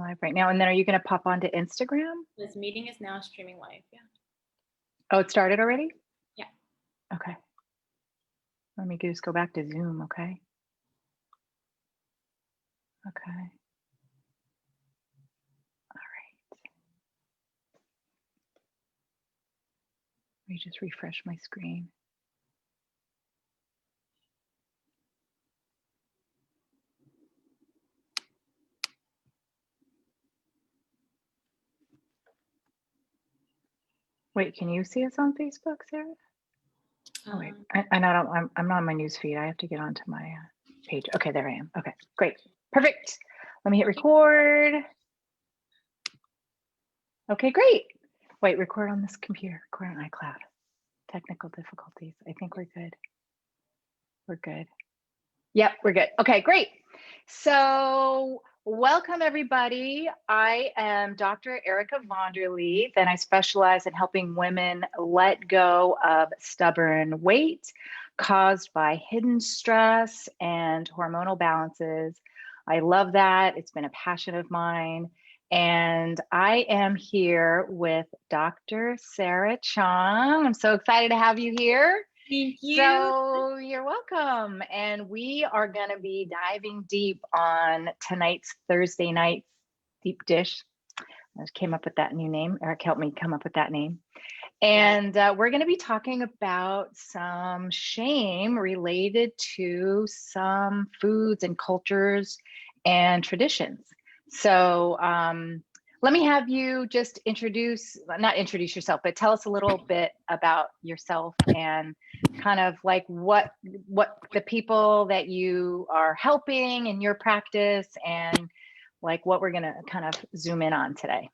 live right now. And then are you going to pop onto Instagram? This meeting is now streaming live. Yeah. Oh, it started already? Yeah. Okay. Let me just go back to Zoom, okay? Okay. All right. Let me just refresh my screen. Wait, can you see us on Facebook, Sarah? Oh wait, I'm not on my news feed. I have to get onto my page. Okay, there I am. Okay, great, perfect. Let me hit record. Okay, great. Wait, record on this computer. Record on iCloud. Technical difficulties. I think we're good. We're good. Yep, we're good. Okay, great. So welcome everybody. I am Dr. Erica Vonderleeth, and I specialize in helping women let go of stubborn weight caused by hidden stress and hormonal balances. I love that. It's been a passion of mine. And I am here with Dr. Sara Chong. I'm so excited to have you here. Thank you. So you're welcome. And we are going to be diving deep on tonight's Thursday night deep dish. I came up with that new name. Eric helped me come up with that name. And we're going to be talking about some shame related to some foods and cultures and traditions. So let me have you just not introduce yourself, but tell us a little bit about yourself and kind of like what the people that you are helping in your practice and like what we're going to kind of zoom in on today.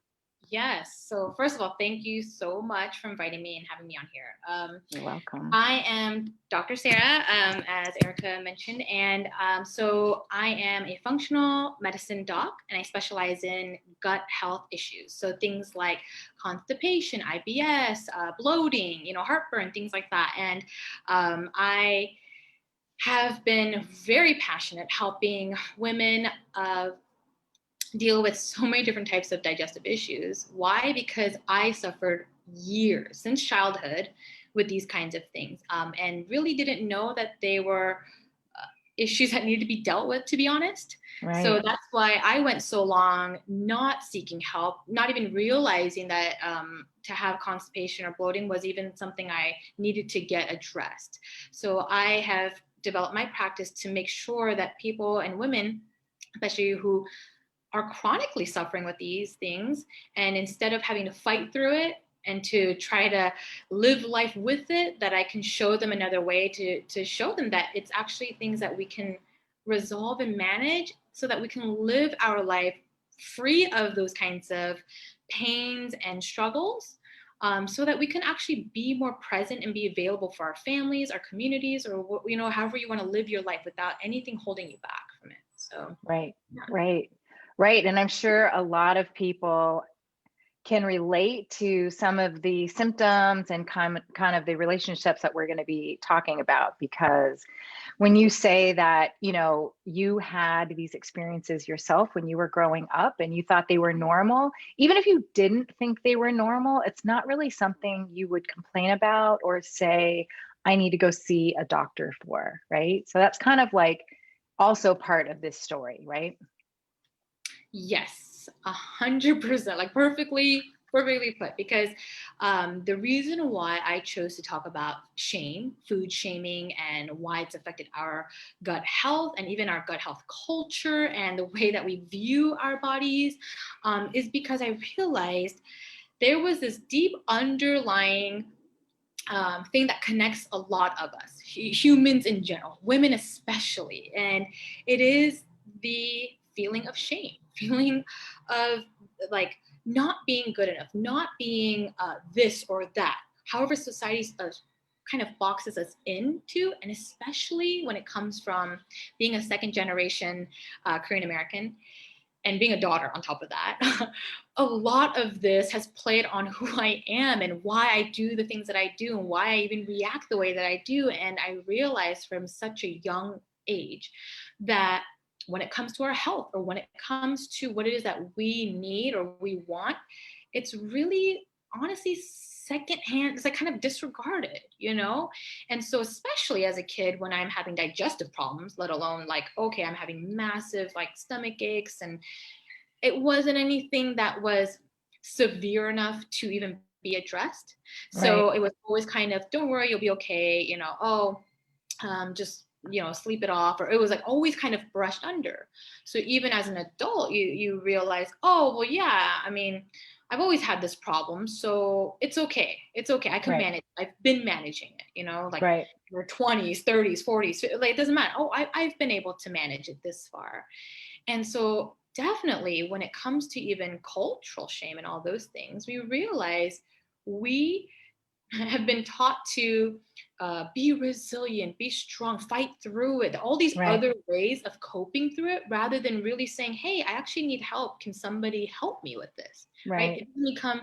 Yes. So first of all, thank you so much for inviting me and having me on here. You're welcome. I am Dr. Sara, as Erica mentioned, and so I am a functional medicine doc, and I specialize in gut health issues. So things like constipation, IBS, bloating, heartburn, things like that. And I have been very passionate helping women deal with so many different types of digestive issues. Why? Because I suffered years since childhood with these kinds of things, and really didn't know that they were issues that needed to be dealt with, to be honest. Right. So that's why I went so long not seeking help, not even realizing that to have constipation or bloating was even something I needed to get addressed. So I have developed my practice to make sure that people and women, especially who are chronically suffering with these things, and instead of having to fight through it and to try to live life with it, that I can show them another way to show them that it's actually things that we can resolve and manage so that we can live our life free of those kinds of pains and struggles, so that we can actually be more present and be available for our families, our communities, or however you want to live your life without anything holding you back from it. So Right. And I'm sure a lot of people can relate to some of the symptoms and kind of the relationships that we're going to be talking about, because when you say that, you had these experiences yourself when you were growing up and you thought they were normal, even if you didn't think they were normal, it's not really something you would complain about or say, I need to go see a doctor for, right? So that's kind of like also part of this story, right? Yes, 100%, like perfectly put, because the reason why I chose to talk about shame, food shaming, and why it's affected our gut health and even our gut health culture and the way that we view our bodies is because I realized there was this deep underlying thing that connects a lot of us, humans in general, women especially, and it is the feeling of shame, feeling of like not being good enough, not being this or that, however society kind of boxes us into, and especially when it comes from being a second generation Korean American and being a daughter on top of that. A lot of this has played on who I am and why I do the things that I do and why I even react the way that I do. And I realized from such a young age that when it comes to our health, or when it comes to what it is that we need or we want, it's really honestly secondhand. It's like kind of disregarded, you know? And so, especially as a kid, when I'm having digestive problems, let alone like, okay, I'm having massive like stomach aches, and it wasn't anything that was severe enough to even be addressed. Right. So it was always kind of, don't worry, you'll be okay, you know, oh, just, you know, sleep it off. Or it was like always kind of brushed under. So even as an adult, you realize, oh, well, yeah, I mean, I've always had this problem, so it's okay. It's okay. I can Right. manage. I've been managing it, you know, like Right. your 20s, 30s, 40s. Like, it doesn't matter. Oh, I've been able to manage it this far. And so, definitely, when it comes to even cultural shame and all those things, we realize we have been taught to be resilient, be strong, fight through it, all these Right. other ways of coping through it, rather than really saying, hey, I actually need help. Can somebody help me with this? Right? Right. It doesn't become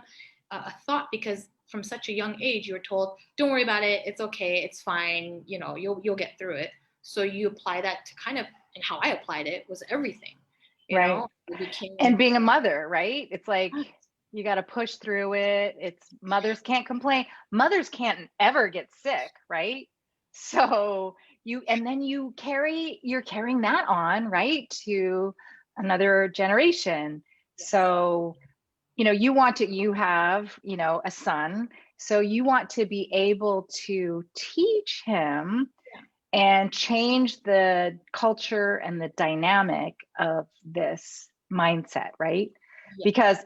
a thought because from such a young age, you were told, don't worry about it. It's okay. It's fine. You know, you'll get through it. So you apply that to kind of, and how I applied it was everything, you Right. know, it became, And being a mother, right? It's like you got to push through it. It's mothers can't complain. Mothers can't ever get sick, right? So and then you're carrying that on, right, to another generation. yes, So, you have, a son. So you want to be able to teach him yeah, and change the culture and the dynamic of this mindset, right? yeah, Because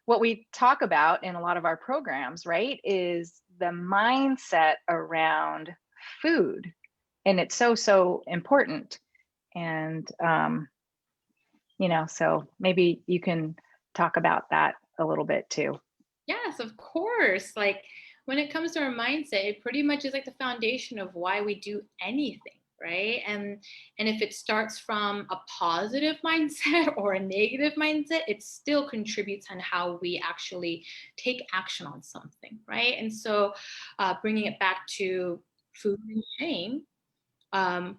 what we talk about in a lot of our programs, right, is the mindset around food. And it's so, so important. And, so maybe you can talk about that a little bit too. yes, of course. Like when it comes to our mindset, it pretty much is like the foundation of why we do anything, right? And if it starts from a positive mindset or a negative mindset, it still contributes on how we actually take action on something, right? And so, bringing it back to food and shame, um,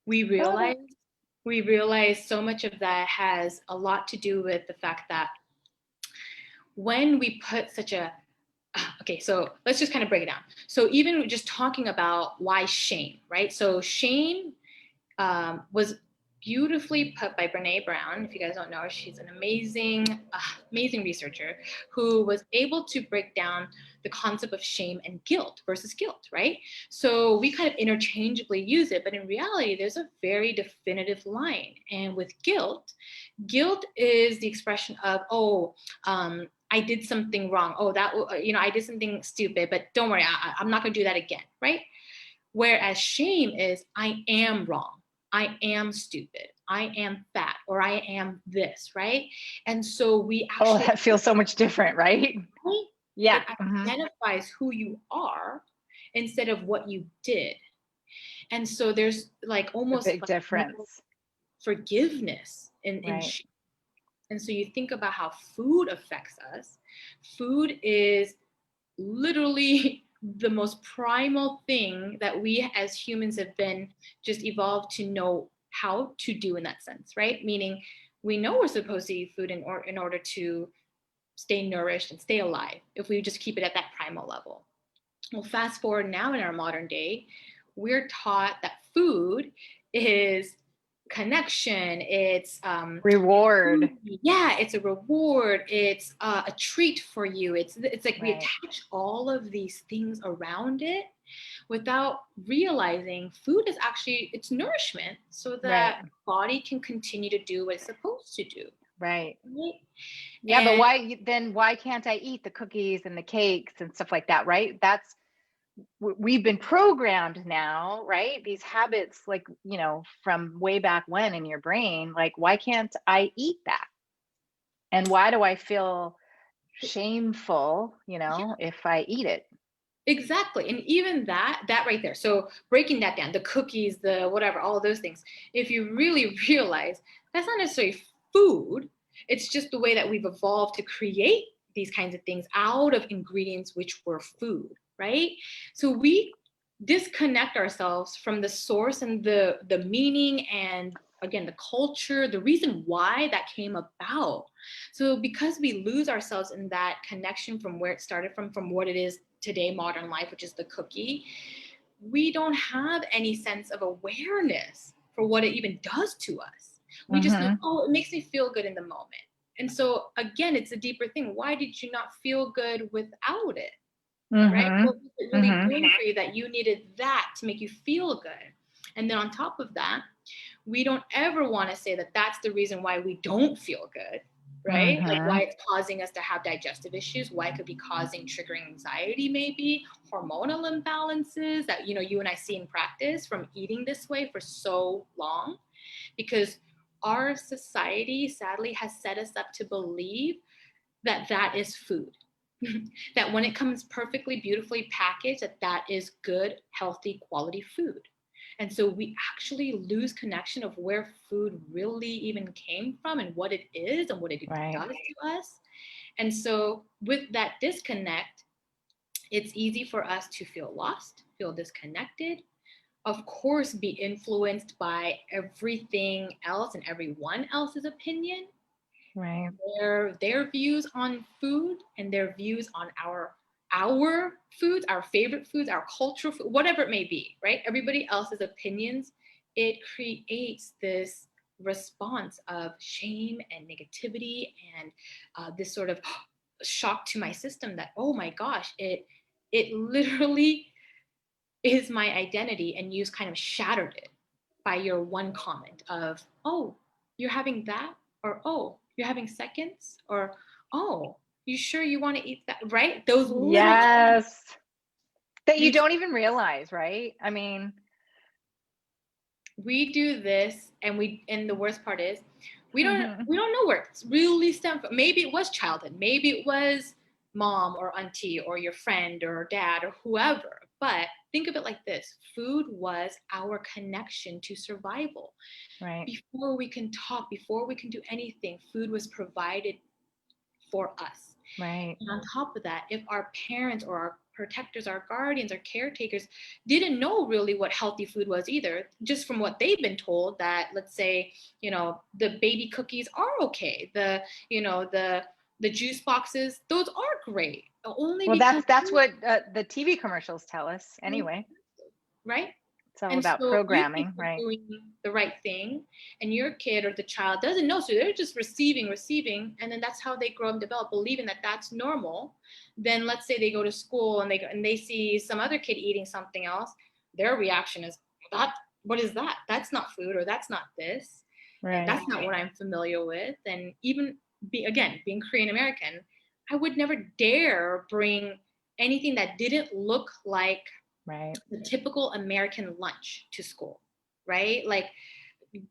we Love it. realize we realize so much of that has a lot to do with the fact that when we put such a okay, so let's just kind of break it down. So even just talking about why shame, right? So shame was beautifully put by Brene Brown. If you guys don't know her, she's an amazing researcher who was able to break down the concept of shame and guilt versus guilt, right? So we kind of interchangeably use it, but in reality, there's a very definitive line. And with guilt, guilt is the expression of, oh, I did something wrong. Oh, I did something stupid, but don't worry, I'm not going to do that again, right? Whereas shame is, I am wrong. I am stupid. I am fat, or I am this, right? And so we Oh, actually, that feels so much different, right? Yeah. it identifies who you are instead of what you did. And so there's like A almost big like no difference. forgiveness in Right. shame. And so you think about how food affects us. Food is literally the most primal thing that we as humans have been just evolved to know how to do in that sense, right? Meaning we know we're supposed to eat food in order to stay nourished and stay alive if we just keep it at that primal level. Well, fast forward now in our modern day, we're taught that food is connection, it's Reward. yeah, it's a reward, it's a treat for you. It's like we Right. attach all of these things around it without realizing food is actually it's nourishment so Right. that body can continue to do what it's supposed to do, Right. right? Yeah, but And why can't I eat the cookies and the cakes and stuff like that, right? We've been programmed now, right? These habits, like, from way back when in your brain, like, why can't I eat that? And why do I feel shameful, if I eat it? exactly. And even that right there. So breaking that down, the cookies, the whatever, all of those things, if you really realize that's not necessarily food, it's just the way that we've evolved to create these kinds of things out of ingredients which were food, right? So we disconnect ourselves from the source and the meaning and again, the culture, the reason why that came about. So because we lose ourselves in that connection from where it started from what it is today, modern life, which is the cookie, we don't have any sense of awareness for what it even does to us. We just know, oh, it makes me feel good in the moment. And so again, it's a deeper thing. Why did you not feel good without it? Right? What was it really doing for you that you needed that to make you feel good? And then on top of that, we don't ever want to say that that's the reason why we don't feel good, right? Like why it's causing us to have digestive issues, why it could be causing triggering anxiety, maybe hormonal imbalances that, you know, you and I see in practice from eating this way for so long, because our society sadly has set us up to believe that that is food. That when it comes perfectly, beautifully packaged, that is good, healthy, quality food. And so we actually lose connection of where food really even came from and what it is and what it does to us. And so with that disconnect, it's easy for us to feel lost, feel disconnected, of course, be influenced by everything else and everyone else's opinion, Right. their views on food and their views on our foods, our favorite foods, our cultural food, whatever it may be, right? Everybody else's opinions, it creates this response of shame and negativity and this sort of shock to my system that, oh my gosh, it literally is my identity, and you kind of shattered it by your one comment of, oh, you're having that, or oh, you're having seconds, or oh, you sure you want to eat that, right? Those little Yes. That you you, don't even realize, right? I mean, we do this, and the worst part is we don't know where it's really stemmed from. Maybe it was childhood, maybe it was mom or auntie or your friend or dad or whoever. But think of it like this: food was our connection to survival. right. Before we can talk, before we can do anything, food was provided for us. Right. And on top of that, if our parents or our protectors, our guardians, our caretakers didn't know really what healthy food was either, just from what they've been told that, let's say, you know, the baby cookies are okay, the juice boxes, those are great, only Well, because that's what the TV commercials tell us anyway. right? It's all And about so you think programming, you're right? doing the right thing, and your kid or the child doesn't know, so they're just receiving, and then that's how they grow and develop, believing that that's normal. Then let's say they go to school and they see some other kid eating something else, their reaction is, that, what is that? That's not food, or that's not this, and Right. that's not what I'm familiar with. And even being Korean American, I would never dare bring anything that didn't look like Right. the typical American lunch to school, right? Like,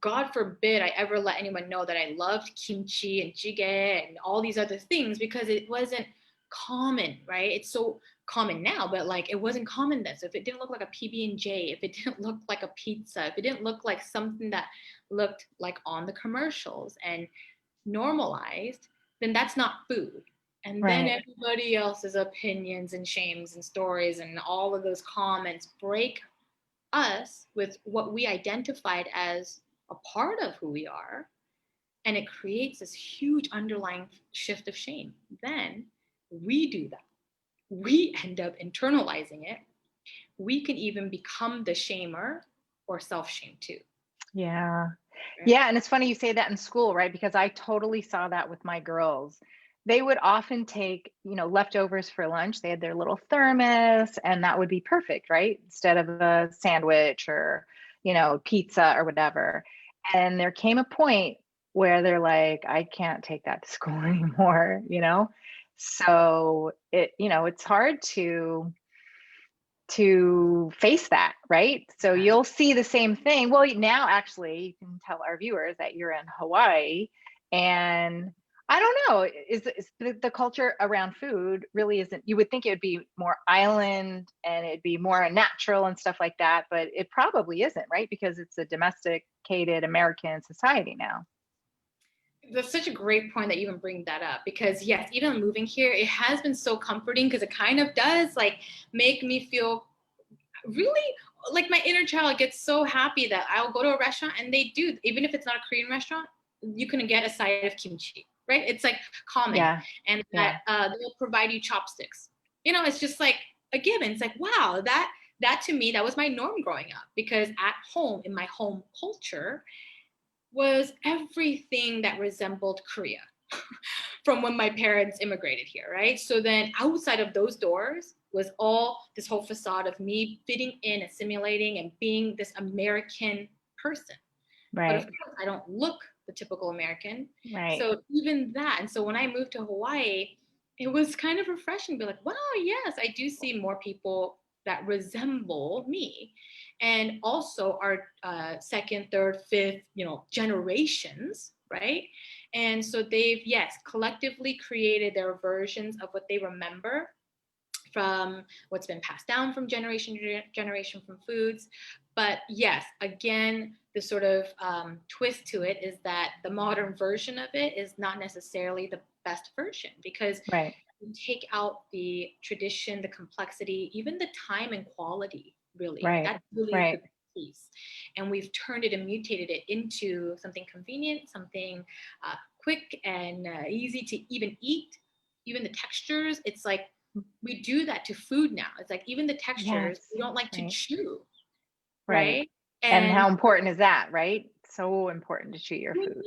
God forbid I ever let anyone know that I loved kimchi and jjigae and all these other things, because it wasn't common, right? It's so common now, but like it wasn't common then. So if it didn't look like a PB&J, if it didn't look like a pizza, if it didn't look like something that looked like on the commercials and normalized, then that's not food. And then Right. everybody else's opinions and shames and stories and all of those comments break us with what we identified as a part of who we are. And it creates this huge underlying shift of shame. Then we do that. We end up internalizing it. We can even become the shamer or self shame too. Yeah. Right? Yeah, and it's funny you say that in school, right? Because I totally saw that with my girls. They would often take, leftovers for lunch. They had their little thermos, and that would be perfect, right? Instead of a sandwich or, pizza or whatever. And there came a point where they're like, I can't take that to school anymore. So it's hard to face that, right? So you'll see the same thing. Well, now actually, you can tell our viewers that you're in Hawaii, and I don't know, is the culture around food really isn't. You would think it would be more island and it'd be more natural and stuff like that, but it probably isn't, right? Because it's a domesticated American society now. That's such a great point that you even bring that up, because yes, even moving here, it has been so comforting, because it kind of does like make me feel really like my inner child gets so happy that I'll go to a restaurant and they do, even if it's not a Korean restaurant, you can get a side of kimchi, right? It's like common. Yeah. And Yeah. that they'll provide you chopsticks. You know, it's just like a given. It's like, wow, that to me, that was my norm growing up, because at home, in my home culture, was everything that resembled Korea from when my parents immigrated here, right? So then outside of those doors was all this whole facade of me fitting in, assimilating, and being this American person. But of Right. course, I don't look the typical American. Right. So even that, and so when I moved to Hawaii, it was kind of refreshing to be like, wow, yes, I do see more people that resemble me. And also our second, third, fifth, generations, right? And so they've, yes, collectively created their versions of what they remember from what's been passed down from generation to generation from foods. But yes, again, the sort of twist to it is that the modern version of it is not necessarily the best version, because Right. you take out the tradition, the complexity, even the time and quality, really. Right. That's really the Right. piece. And we've turned it and mutated it into something convenient, something quick and easy to even eat. Even the textures, it's like we do that to food now. It's like even the textures, Yes. we don't like to Right. chew, Right. right? And And how important is that, right? So important to chew your food.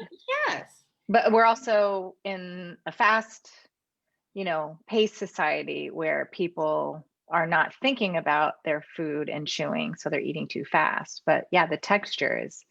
yes, But we're also in a fast, paced society where people are not thinking about their food and chewing, so they're eating too fast. But yeah, the texture is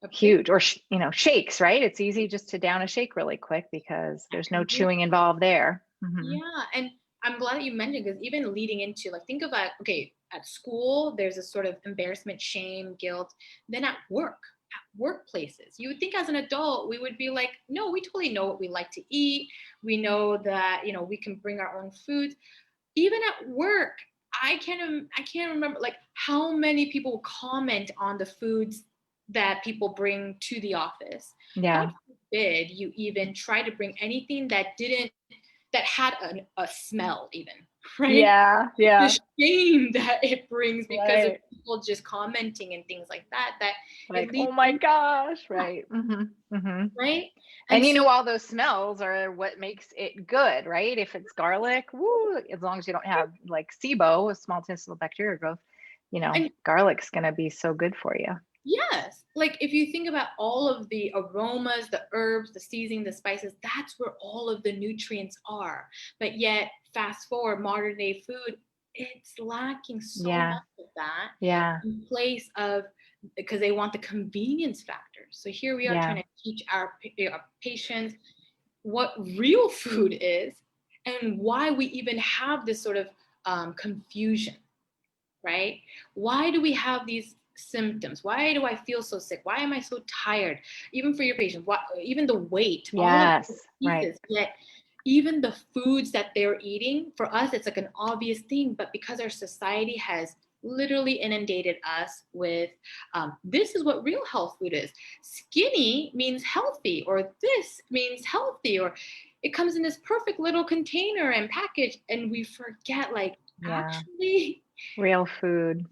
a big, huge. Or shakes, right? It's easy just to down a shake really quick because there's no chewing involved there. yeah. And I'm glad that you mentioned, because even leading into, like, think about, okay, at school, there's a sort of embarrassment, shame, guilt. Then at work, at workplaces, you would think as an adult, we would be like, no, we totally know what we like to eat. We know that, we can bring our own foods. Even at work, I can't remember like how many people comment on the foods that people bring to the office. God Yeah. forbid you even try to bring anything that had a smell even, right? Yeah. The Yeah. shame that it brings because of Right. people just commenting and things like that, it Like, leads oh my into gosh. that, Right. right? And And so all those smells are what makes it good, right? If it's garlic, woo, as long as you don't have like SIBO, a small intestinal bacteria growth, and garlic's gonna be so good for you. yes, like if you think about all of the aromas, the herbs, the seasoning, the spices, that's where all of the nutrients are. But yet, fast forward, modern day food, it's lacking so Yeah. much of that, Yeah. in place of, because they want the convenience factor. So here we are Yeah. trying to teach our patients what real food is and why we even have this sort of confusion, right? Why do we have these symptoms? Why do I feel so sick? Why am I so tired? Even for your patient, even the weight, all of Yes. the Right. pieces, yet even the foods that they're eating, for us, it's like an obvious thing, but because our society has literally inundated us with this is what real health food is. Skinny means healthy, or this means healthy, or it comes in this perfect little container and package, and we forget, like, Yeah. actually, Real food.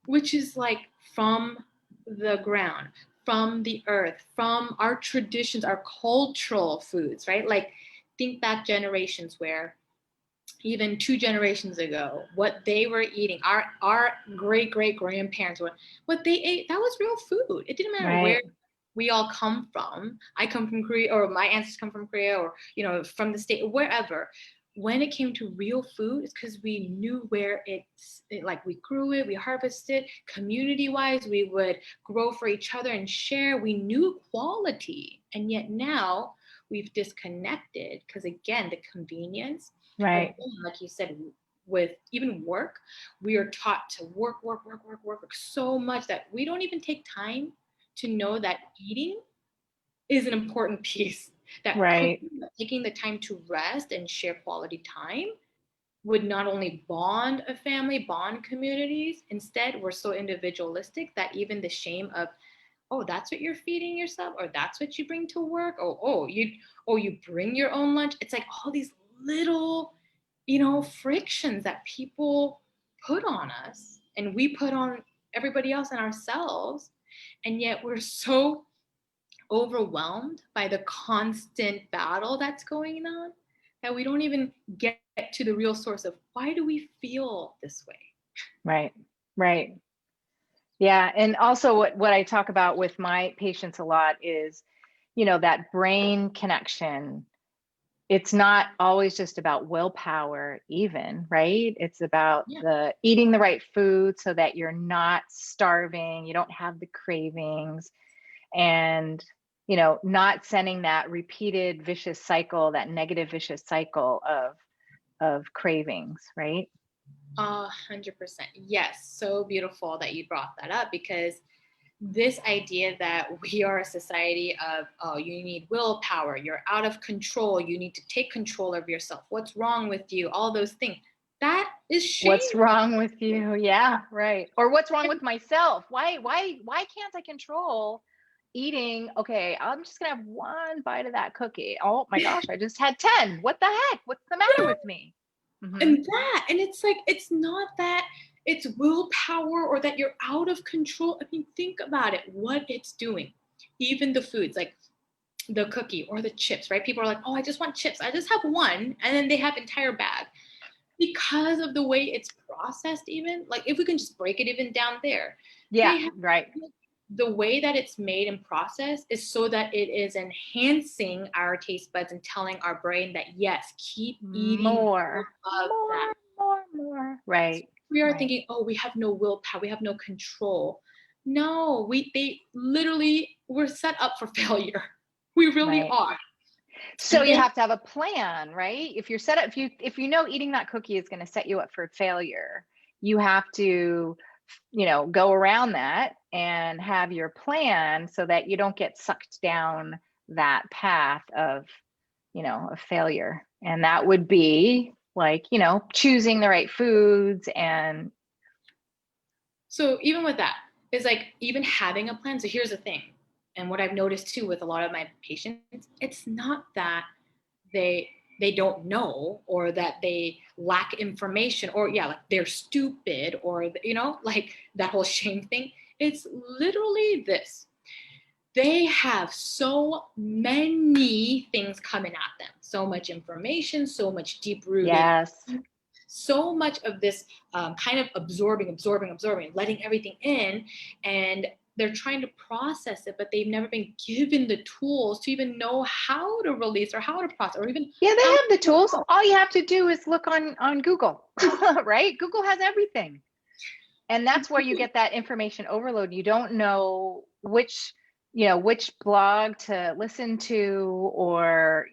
which is like from the ground, from the earth, from our traditions, our cultural foods, right? Like, think back generations where even 2 generations ago, what they were eating, our great grandparents, what they ate, that was real food. It didn't matter where Right. we all come from. I come from Korea, or my ancestors come from Korea, or from the state, wherever. When it came to real food, it's because we knew where like we grew it, we harvested. Community wise, we would grow for each other and share. We knew quality, and yet now we've disconnected because, again, the convenience. Again, Right. like you said, with even work, we are taught to work so much that we don't even take time to know that eating is an important piece, that Right. cooking, taking the time to rest and share quality time would not only bond a family, bond communities. Instead, we're so individualistic that even the shame of, oh, that's what you're feeding yourself, or that's what you bring to work, you bring your own lunch. It's like all these little frictions that people put on us. and we put on everybody else and ourselves, and yet we're so overwhelmed by the constant battle that's going on that we don't even get to the real source of why do we feel this way. Right. Right. Yeah. And also what I talk about with my patients a lot is, that brain connection. It's not always just about willpower even, right? It's about Yeah. the eating the right food so that you're not starving, you don't have the cravings, and not sending that repeated vicious cycle, that negative vicious cycle of cravings, right? 100%. Yes. So beautiful that you brought that up, because this idea that we are a society of, oh, you need willpower, you're out of control, you need to take control of yourself, what's wrong with you, all those things. That is What's shame. wrong with you? Yeah, right. Or what's wrong with myself? Why can't I control eating? Okay, I'm just gonna have one bite of that cookie. Oh my gosh, I just had 10. What the heck? What's the matter with me? Hmm. And it's like, it's not that it's willpower or that you're out of control. I mean, think about it, what it's doing. Even the foods like the cookie or the chips, right? People are like, oh, I just want chips, I just have one, and then they have entire bag, because of the way it's processed. Even like, if we can just break it even down there, Yeah, they have, right. the way that it's made and processed is so that it is enhancing our taste buds and telling our brain that yes, keep eating more More, of that. more. Right, We are right, thinking, oh, we have no willpower, we have no control. No, they literally were set up for failure. We really right. are. So And you then, have to have a plan, right? If you're set up, if you know eating that cookie is going to set you up for failure, you have to, go around that and have your plan so that you don't get sucked down that path of failure. And that would be like, choosing the right foods and so even with that, it's like even having a plan. So here's the thing, and what I've noticed too with a lot of my patients, it's not that they they don't know, or that they lack information, or yeah, like they're stupid, or like that whole shame thing. It's literally this: they have so many things coming at them, so much information, so much deep rooted, yes. so much of this kind of absorbing, letting everything in, and they're trying to process it, but they've never been given the tools to even know how to release or how to process or even Yeah, they how to have the let tools. go. All you have to do is look on Google, right? Google has everything. And that's where you get that information overload. You don't know which blog to listen to, or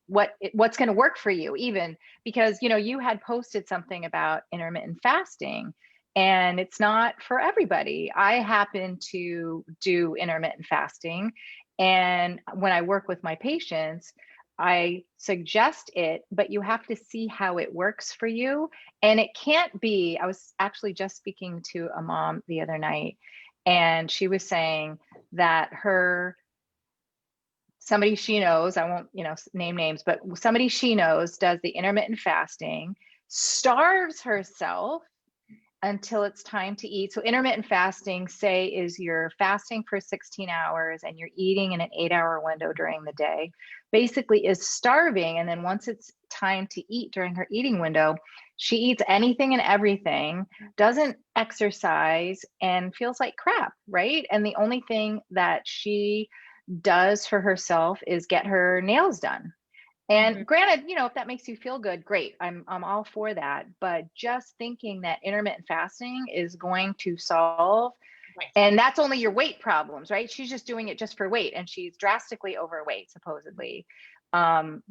what's going to work for you, even because you had posted something about intermittent fasting, and it's not for everybody. I happen to do intermittent fasting, and when I work with my patients, I suggest it, but you have to see how it works for you. And it can't be, I was actually just speaking to a mom the other night, and she was saying that somebody she knows, I won't, name names, but somebody she knows does the intermittent fasting, starves herself until it's time to eat. So intermittent fasting, say, is you're fasting for 16 hours and you're eating in an 8-hour window during the day, basically is starving. And then once it's time to eat during her eating window, she eats anything and everything, doesn't exercise, and feels like crap, right? And the only thing that she does for herself is get her nails done. Mhm. And granted, if that makes you feel good, great. I'm all for that. But just thinking that intermittent fasting is going to solve, Right. and that's only your weight problems, right? She's just doing it just for weight, and she's drastically overweight, supposedly. Then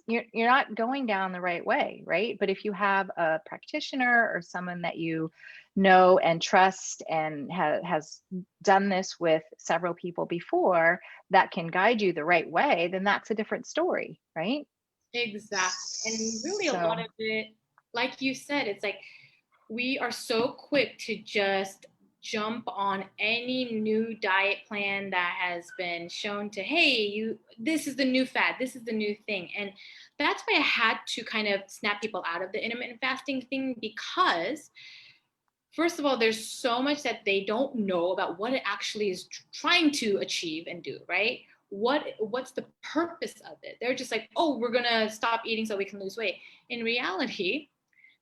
you're not going down the right way, right? But if you have a practitioner or someone that you know and trust and has done this with several people before, that can guide you the right way, then that's a different story, right? Exactly. And really, a lot So of it, like you said, it's like we are so quick to just jump on any new diet plan that has been shown to, hey, this is the new fad, this is the new thing. And that's why I had to kind of snap people out of the intermittent fasting thing, because first of all, there's so much that they don't know about what it actually is trying to achieve and do, right? What's the purpose of it? They're just like, oh, we're gonna stop eating so we can lose weight. In reality,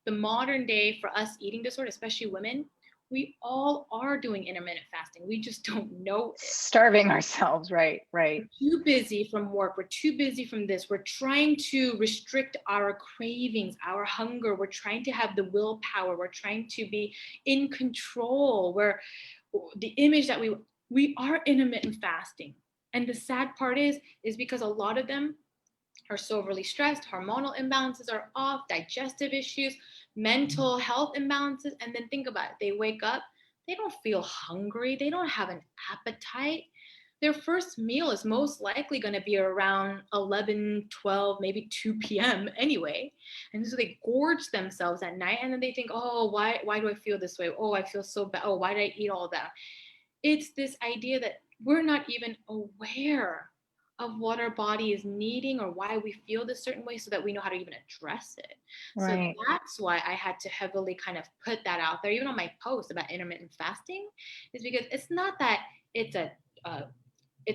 the modern day for us eating disorder, especially women, we all are doing intermittent fasting. We just don't know it. Starving ourselves, right, right. We're too busy from work. We're too busy from this. We're trying to restrict our cravings, our hunger. We're trying to have the willpower. We're trying to be in control. Where the image that we are intermittent fasting. And the sad part is because a lot of them are so overly stressed, hormonal imbalances are off, digestive issues, mental health imbalances. And then think about it, they wake up, they don't feel hungry, they don't have an appetite. Their first meal is most likely going to be around 11, 12, maybe 2 p.m. anyway. And so they gorge themselves at night, and then they think, oh, why do I feel this way? Oh, I feel so bad. Oh, why did I eat all that? It's this idea that we're not even aware of what our body is needing or why we feel this certain way so that we know how to even address it. Right. So that's why I had to heavily kind of put that out there, even on my post about intermittent fasting, is because it's not that it's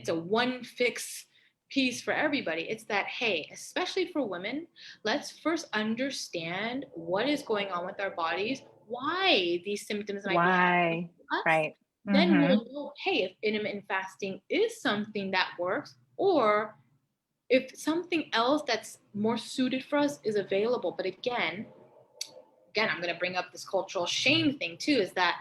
a one fix piece for everybody. It's that, hey, especially for women, let's first understand what is going on with our bodies, why these symptoms might be happening Why? to us. Right. Then Mm-hmm. we'll know, hey, if intermittent fasting is something that works, or if something else that's more suited for us is available. But again, I'm going to bring up this cultural shame thing too, is that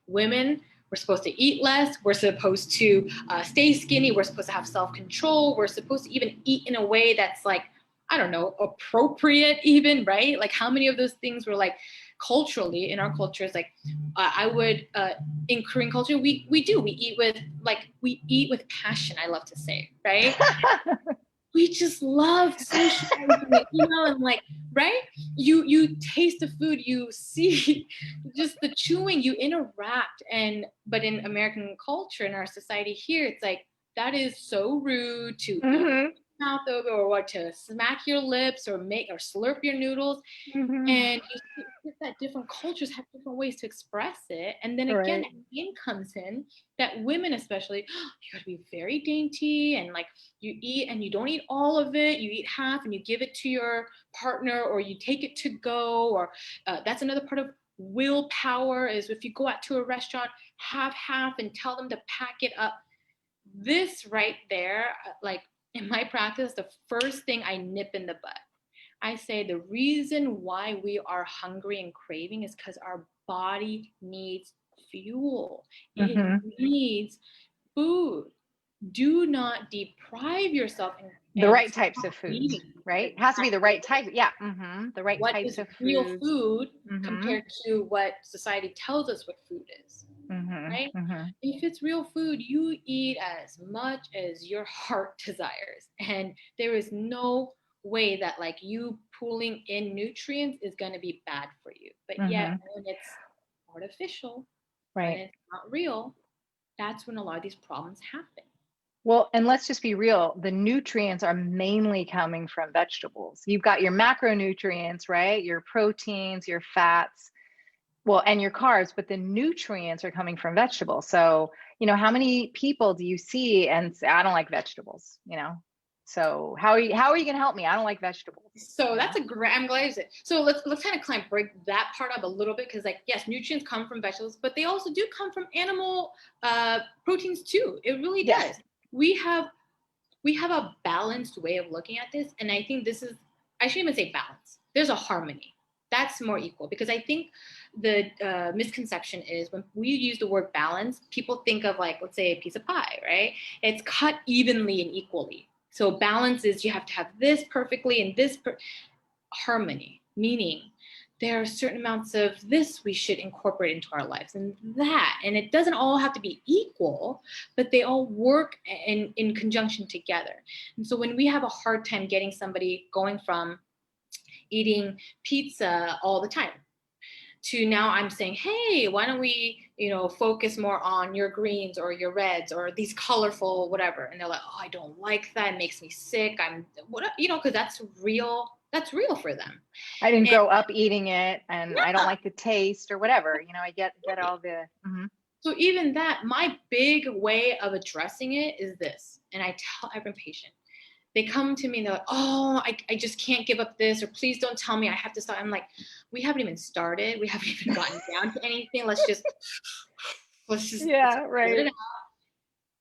women, we're supposed to eat less. We're supposed to stay skinny. We're supposed to have self-control. We're supposed to even eat in a way that's like, I don't know, appropriate even, right? Like how many of those things were like culturally in our cultures, like I would, in Korean culture, we eat with passion, I love to say, right? We just love socializing it, and like, right? You taste the food, you see just the chewing, you interact. But in American culture, in our society here, it's like that is so rude to eat Mm-hmm. mouth over, or what, to smack your lips or make or slurp your noodles. Mm-hmm. And you see that different cultures have different ways to express it. And then again, Right. again comes in that women especially, you got to be very dainty, and like you eat and you don't eat all of it, you eat half and you give it to your partner, or you take it to go. Or that's another part of willpower, is if you go out to a restaurant, have half and tell them to pack it up. This right there, like in my practice, the first thing I nip in the bud. I say the reason why we are hungry and craving is because our body needs fuel. It Mm-hmm. needs food. Do not deprive yourself The and right types stop of foods, eating. right? It has to be the right Exactly. type. Yeah. Mm-hmm. The right What types is of real foods. food Mm-hmm. compared to what society tells us what food is, Mm-hmm. right? Mm-hmm. If it's real food, you eat as much as your heart desires. And there is no way that like you pulling in nutrients is going to be bad for you. But yet, Mm-hmm. when it's artificial, when Right. it's not real, that's when a lot of these problems happen. Well, and let's just be real. The nutrients are mainly coming from vegetables. You've got your macronutrients, right? Your proteins, your fats, well, and your carbs, but the nutrients are coming from vegetables. So, how many people do you see and say, I don't like vegetables, So how are you going to help me? I don't like vegetables, So you know? that's a great. I'm glad you said. So let's kind of break that part up a little bit, because like yes, nutrients come from vegetables, but they also do come from animal proteins too. It really Yes. does. We have we have a balanced way of looking at this, and I think this is, I shouldn't even say balance. There's a harmony that's more equal, because I think the misconception is when we use the word balance, people think of like, let's say a piece of pie, right? It's cut evenly and equally. So balance is you have to have this perfectly and this harmony, meaning there are certain amounts of this we should incorporate into our lives, and it doesn't all have to be equal, but they all work in conjunction together. And so when we have a hard time getting somebody going from eating pizza all the time to now I'm saying, hey, why don't we, focus more on your greens or your reds or these colorful whatever, and they're like, oh, I don't like that, it makes me sick, I'm what, because that's that's real for them. I didn't And grow up eating it, and I don't yeah, like the taste or whatever. I get all the. so even that, my big way of addressing it is this, and I tell every patient, they come to me and they're like, oh, I just can't give up this, or please don't tell me I have to stop. I'm like, we haven't even started. We haven't even gotten down to anything. Let's just Yeah, let it right. out.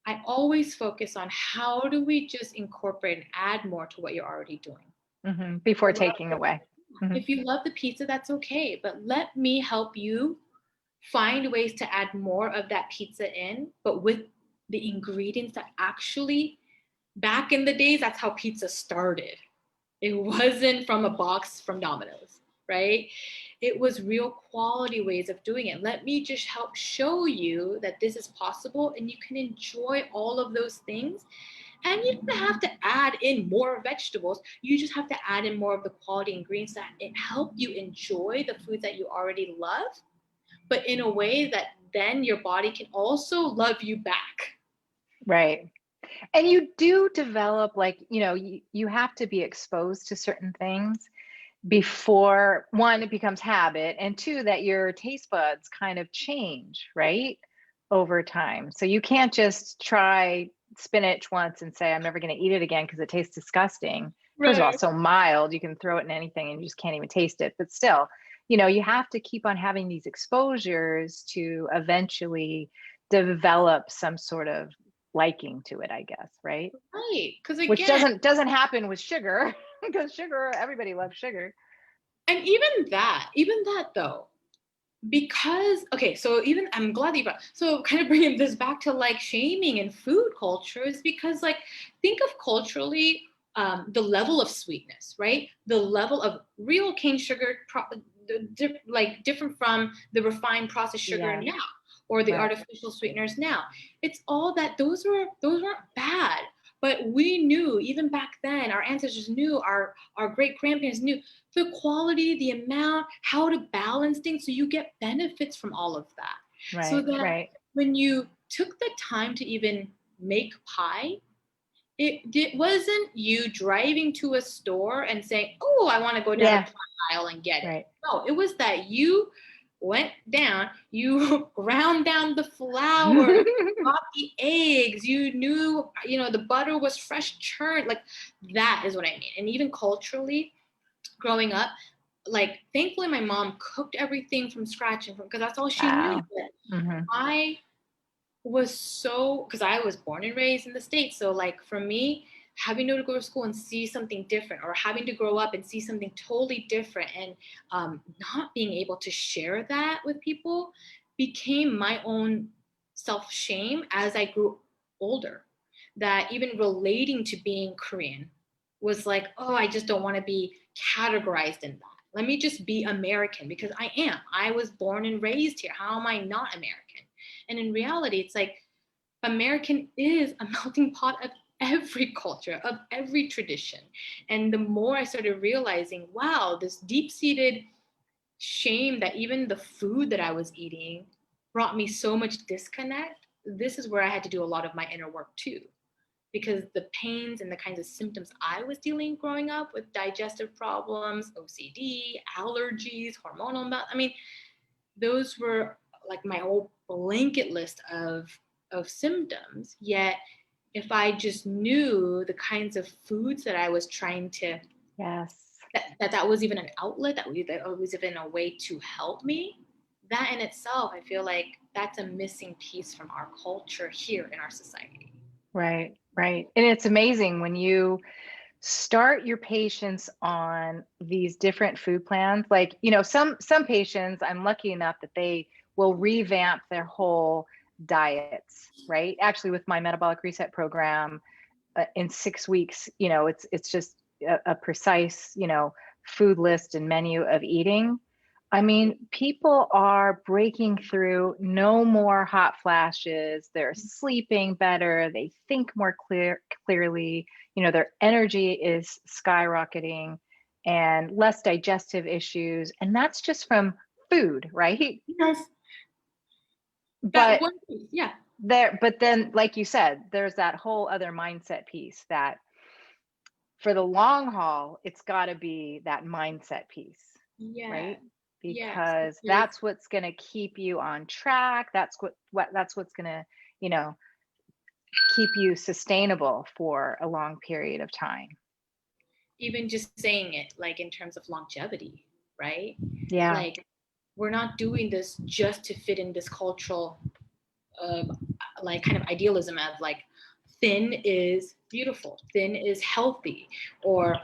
I always focus on how do we just incorporate and add more to what you're already doing. Before taking away. If you love the pizza, that's okay. But let me help you find ways to add more of that pizza in, but with the ingredients that actually, back in the days, that's how pizza started. It wasn't from a box from Domino's, right? It was real quality ways of doing it. Let me just help show you that this is possible and you can enjoy all of those things. And you don't have to add in more vegetables. You just have to add in more of the quality ingredients that help you enjoy the foods that you already love, but in a way that then your body can also love you back. Right. And you do develop, like, you have to be exposed to certain things before, one, it becomes habit, and two, that your taste buds kind of change, right, over time. So you can't just try spinach once and say, I'm never going to eat it again because it tastes disgusting. First of all, Right. it's so mild, you can throw it in anything and you just can't even taste it. But still, you have to keep on having these exposures to eventually develop some sort of liking to it, I guess, right? Right. Because Which again, doesn't happen with sugar, because sugar, everybody loves sugar. and even that though, because okay, so even I'm glad that you brought, so kind of bringing this back to like shaming in food culture is because like think of culturally the level of sweetness, right? The level of real cane sugar, like different from the refined processed sugar Yeah, now or the right. artificial sweeteners now. It's all that those weren't bad, but we knew even back then, our ancestors knew, our great grandparents knew the quality, the amount, how to balance things so you get benefits from all of that. So Right, that right. when you took the time to even make pie, it wasn't you driving to a store and saying, oh, I want to go down the Yeah, pie aisle and get it. right. No, it was that you went down, you ground down the flour, got the eggs, you knew, the butter was fresh churned. Like that is what I mean. And even culturally, growing up, like thankfully my mom cooked everything from scratch and because that's all she knew. Wow. But hmm I was so, because I was born and raised in the States. So like for me, having to go to school and see something different, or having to grow up and see something totally different, and not being able to share that with people became my own self shame as I grew older. That even relating to being Korean was like, oh, I just don't want to be categorized in that. Let me just be American because I am. I was born and raised here. How am I not American? And in reality, it's like American is a melting pot of every culture, of every tradition. And the more I started realizing, wow, this deep seated shame that even the food that I was eating brought me so much disconnect, this is where I had to do a lot of my inner work too. Because the pains and the kinds of symptoms I was dealing growing up with digestive problems, OCD, allergies, hormonal imbalance, I mean, those were like my whole blanket list of symptoms. Yet if I just knew the kinds of foods that I was trying to, Yes. that was even an outlet, that was even a way to help me, that in itself, I feel like that's a missing piece from our culture here in our society. Right, right. And it's amazing when you start your patients on these different food plans. Like, some patients, I'm lucky enough that they will revamp their whole diets, right? Actually, with my metabolic reset program, in 6 weeks, it's just a precise, food list and menu of eating. I mean, people are breaking through, no more hot flashes. They're sleeping better. They think more clearly. Their energy is skyrocketing, and less digestive issues. And that's just from food, right? Yes, that But one piece, yeah. but then, like you said, there's that whole other mindset piece that for the long haul, it's got to be that mindset piece, Yeah. right? Yes. Because Because that's what's going to keep you on track. That's what's going to, you know, keep you sustainable for a long period of time. even just saying it, like in terms of longevity, right? Yeah. Like, we're not doing this just to fit in this cultural, uh, like kind of idealism of like thin is beautiful, thin is healthy, or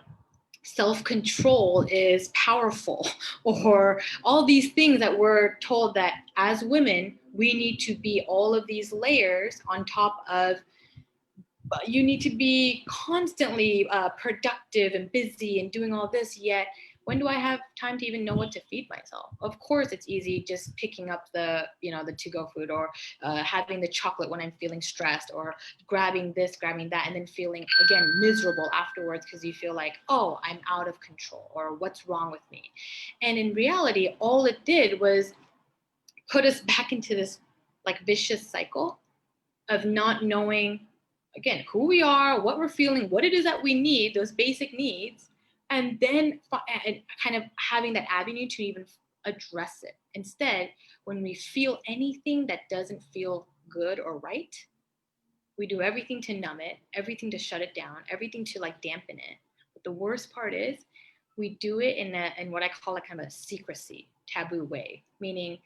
self-control is powerful, or all these things that we're told that as women we need to be all of these layers on top of. You need to be constantly productive and busy and doing all this, yet when do I have time to even know what to feed myself? Of course it's easy just picking up the, the to-go food, or having the chocolate when I'm feeling stressed, or grabbing this, grabbing that, and then feeling again miserable afterwards because you feel like, oh, I'm out of control, or what's wrong with me. And in reality, all it did was put us back into this like vicious cycle of not knowing, again, who we are, what we're feeling, what it is that we need, those basic needs, and then kind of having that avenue to even address it. Instead, when we feel anything that doesn't feel good or right, we do everything to numb it, everything to shut it down, everything to like dampen it. But the worst part is we do it in what I call a kind of a secrecy, taboo way, meaning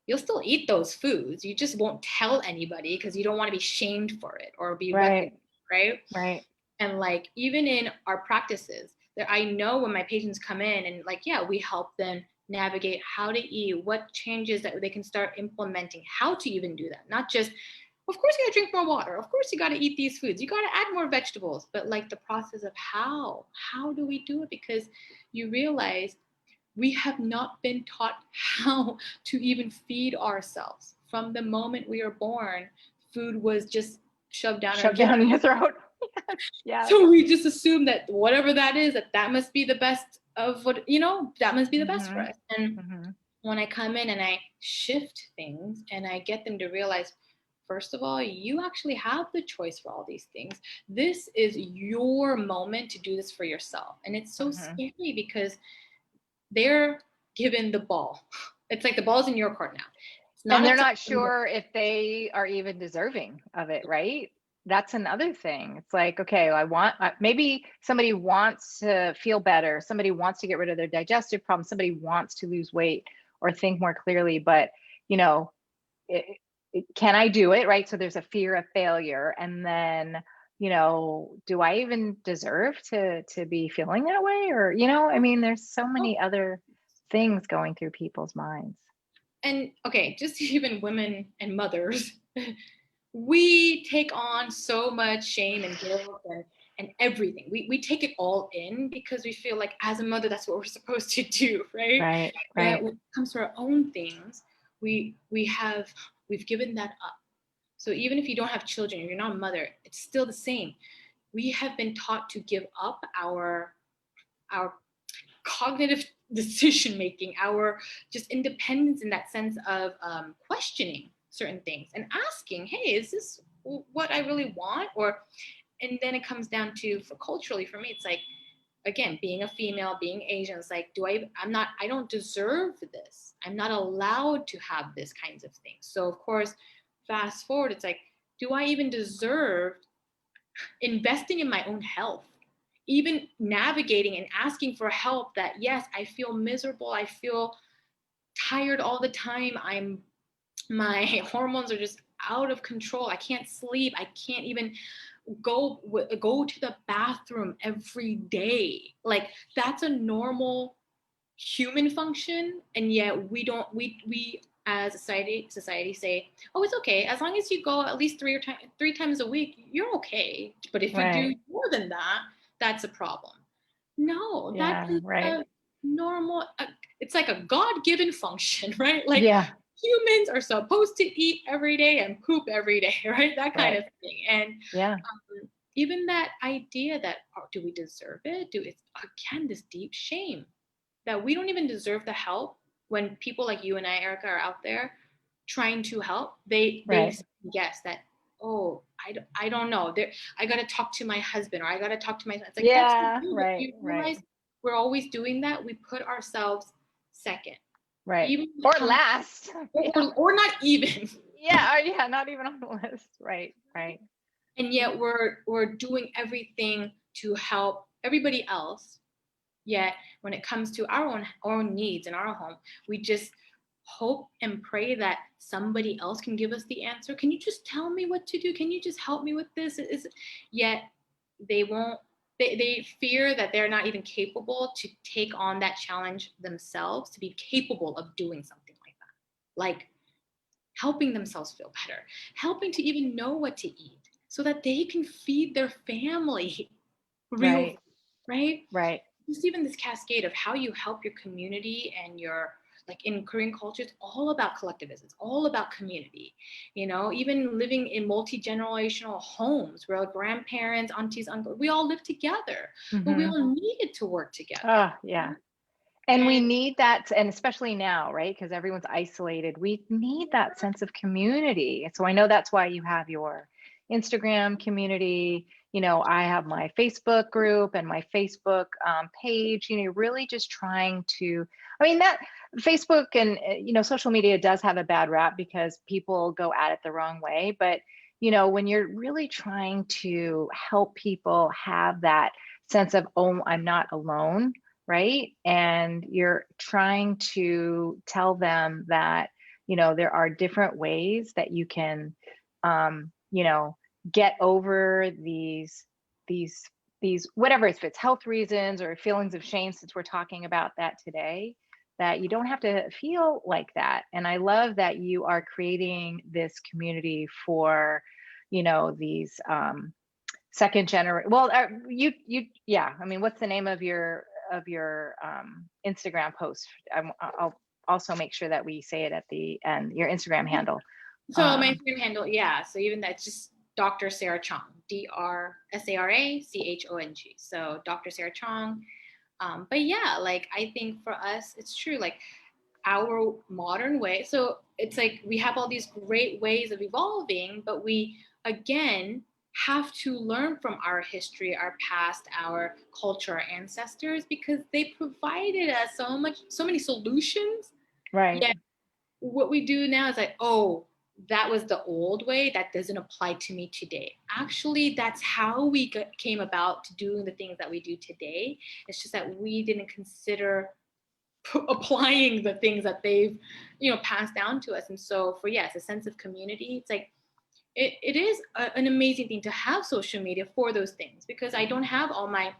you'll still eat those foods. You just won't tell anybody because you don't want to be shamed for it or be Right. recognized, right? Right. And like even in our practices, there I know when my patients come in and like, yeah, we help them navigate how to eat, what changes that they can start implementing, how to even do that. Not just, of course you gotta drink more water, of course you gotta eat these foods, you gotta add more vegetables, but like the process of how do we do it? Because you realize we have not been taught how to even feed ourselves. From the moment we are born, food was just shoved down our Shoved throat. down in your throat. Yes. So we just assume that whatever that is, that must be the best of what, that must be the best for Mm-hmm. us. And Mm-hmm. when I come in and I shift things and I get them to realize, first of all, you actually have the choice for all these things. This is your moment to do this for yourself. And it's so Mm-hmm. scary because they're given the ball. It's like the ball's in your court now. It's not And they're up to not them. sure if they are even deserving of it, right? That's another thing. It's like, okay, maybe somebody wants to feel better. Somebody wants to get rid of their digestive problems. Somebody wants to lose weight or think more clearly, but you know, it, can I do it? Right. So there's a fear of failure. And then, do I even deserve to be feeling that way? Or, I mean, there's so Oh, many other things going through people's minds. and okay, just even women and mothers, we take on so much shame and guilt and everything. We take it all in because we feel like as a mother, that's what we're supposed to do, right? Right. But Right. when it comes to our own things, we've given that up. So even if you don't have children, you're not a mother, it's still the same. We have been taught to give up our cognitive decision making, our just independence in that sense of questioning certain things and asking, hey, is this what I really want? Or, and then it comes down to, for culturally, for me, it's like, again, being a female, being Asian, it's like, I don't deserve this. I'm not allowed to have this kinds of things. So of course, fast forward, it's like, do I even deserve investing in my own health, even navigating and asking for help? That yes, I feel miserable, I feel tired all the time, my hormones are just out of control, I can't sleep, I can't even go to the bathroom every day. Like that's a normal human function, and yet we don't we as a society say, oh, it's okay as long as you go at least three times a week, you're okay, but if you do Right. more than that, that's a problem. No, that Yeah. is Right. a normal, it's like a god-given function, right? Like Yeah. humans are supposed to eat every day and poop every day, right? That kind Right. of thing. And Yeah. even that idea that, oh, do we deserve it? It's again this deep shame that we don't even deserve the help. When people like you and I, Erica, are out there trying to help, they Right. guess that oh, I don't know. I got to talk to my husband, or I got to talk to my, it's like, that's Yeah, you. But right, you right, realize we're always doing that. We put ourselves second, right. even when Or it comes, last. Yeah. or not even. Yeah, or yeah, not even on the list. Right, right. And yet we're doing everything to help everybody else. Yet when it comes to our own needs in our home, we just hope and pray that somebody else can give us the answer. Can you just tell me what to do? Can you just help me with this? Yet they won't. They fear that they're not even capable to take on that challenge themselves, to be capable of doing something like that. Like helping themselves feel better, helping to even know what to eat so that they can feed their family real food, Right, right? right. Just even this cascade of how you help your community and your, like in Korean culture, it's all about collectivism. It's all about community. Even living in multi-generational homes where grandparents, aunties, uncles, we all live together, but we Mm-hmm. all needed to work together. Oh, yeah. And we And need that, and especially now, right? Because everyone's isolated. We need that sense of community. So I know that's why you have your Instagram community. I have my Facebook group and my Facebook page, really just trying to, I mean, that Facebook and, social media does have a bad rap because people go at it the wrong way. But, when you're really trying to help people have that sense of, oh, I'm not alone, right? And you're trying to tell them that, there are different ways that you can, get over these, whatever, if it's health reasons or feelings of shame, since we're talking about that today, that you don't have to feel like that. And I love that you are creating this community for, these, second generation. Well, yeah. I mean, what's the name of your Instagram post? I'll also make sure that we say it at the end. Your Instagram handle. so my Instagram handle, yeah. So even that's just Dr. Sarah Chong, DrSarachong. So Dr. Sarah Chong. But yeah, like I think for us, it's true. Like our modern way. So it's like we have all these great ways of evolving, but we again have to learn from our history, our past, our culture, our ancestors, because they provided us so many solutions. Right. Yet what we do now is like, oh, that was the old way. That doesn't apply to me today. Actually, that's how we came about to doing the things that we do today. It's just that we didn't consider applying the things that they've passed down to us. And so for, yes, a sense of community, it's like it is an amazing thing to have social media for those things, because I don't have all my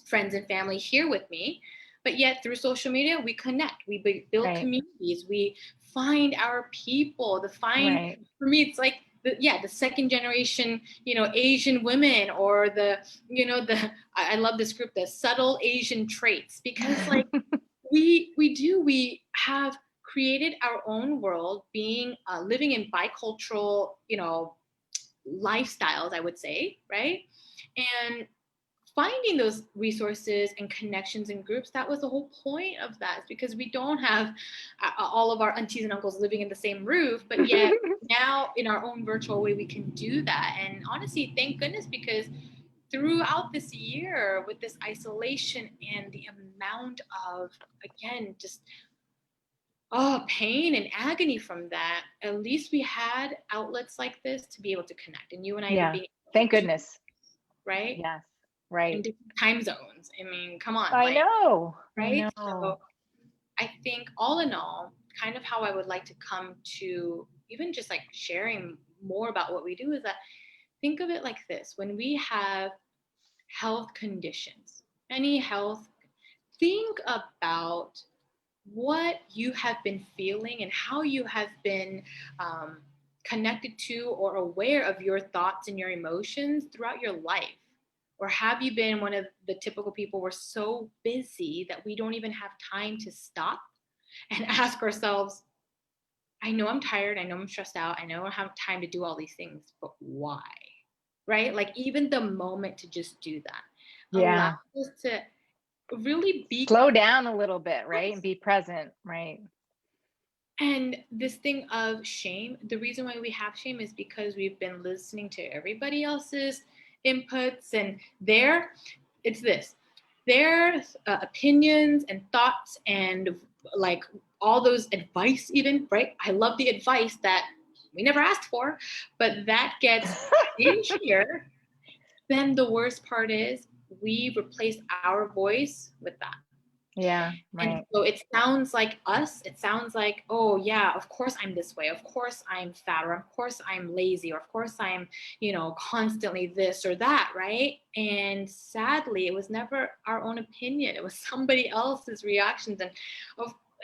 friends and family here with me, but yet through social media we connect, we build Right. communities, we find our people, Right. for me it's like the second generation Asian women, or I love this group, the subtle Asian traits, because like we have created our own world, being living in bicultural lifestyles, I would say, right? And finding those resources and connections and groups, that was the whole point of that, because we don't have all of our aunties and uncles living in the same roof, but yet now in our own virtual way we can do that. And honestly, thank goodness, because throughout this year with this isolation and the amount of, again, just pain and agony from that, at least we had outlets like this to be able to connect, and you and I even Yeah. being able Thank to do, goodness. right, Yes. in Right. different time zones. I mean, come on, I like, know. I right? know. So I think all in all, kind of how I would like to come to even just like sharing more about what we do is that, think of it like this: when we have health conditions, any health, think about what you have been feeling and how you have been um, connected to or aware of your thoughts and your emotions throughout your life. Or have you been one of the typical people, we're so busy that we don't even have time to stop and ask ourselves, I know I'm tired, I know I'm stressed out, I know I don't have time to do all these things, but why? Right? Like even the moment to just do that allows Yeah. us to really be Slow down a little bit, right? And be present, right? And this thing of shame, the reason why we have shame is because we've been listening to everybody else's inputs, and it's this, their opinions and thoughts and like all those advice, even, right? I love the advice that we never asked for, but that gets in here. Then the worst part is we replace our voice with that. Yeah, And right. so it sounds like us. It sounds like, oh, yeah, of course I'm this way. Of course I'm fat, or of course I'm lazy, or of course I'm, constantly this or that, right? And sadly, it was never our own opinion. It was somebody else's reactions.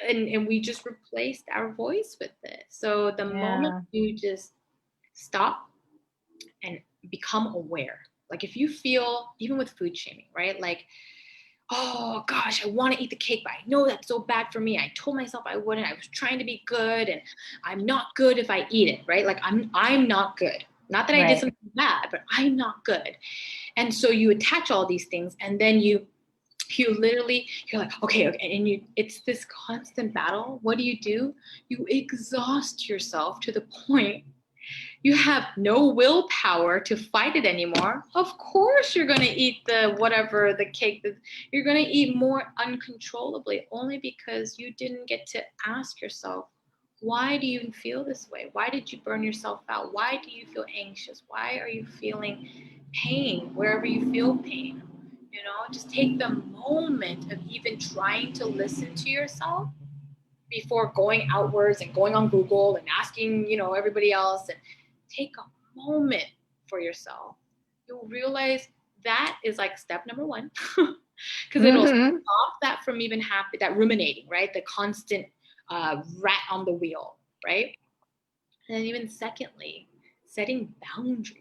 And we just replaced our voice with it. So the moment Yeah. you just stop and become aware, like if you feel, even with food shaming, right? Like, oh gosh, I want to eat the cake, but I know that's so bad for me. I told myself I wouldn't. I was trying to be good, and I'm not good if I eat it, right? Like I'm not good. Not that I did Right. something bad, but I'm not good. And so you attach all these things, and then you're like, okay, and it's this constant battle. What do? You exhaust yourself to the point you have no willpower to fight it anymore. Of course you're going to eat the whatever, the cake. You're going to eat more uncontrollably, only because you didn't get to ask yourself, why do you feel this way? Why did you burn yourself out? Why do you feel anxious? Why are you feeling pain wherever you feel pain? Just take the moment of even trying to listen to yourself before going outwards and going on Google and asking, everybody else, and take a moment for yourself. You'll realize that is like step number one, because it'll stop that from even happening, that ruminating, right? The constant rat on the wheel, right? And then even secondly, setting boundaries.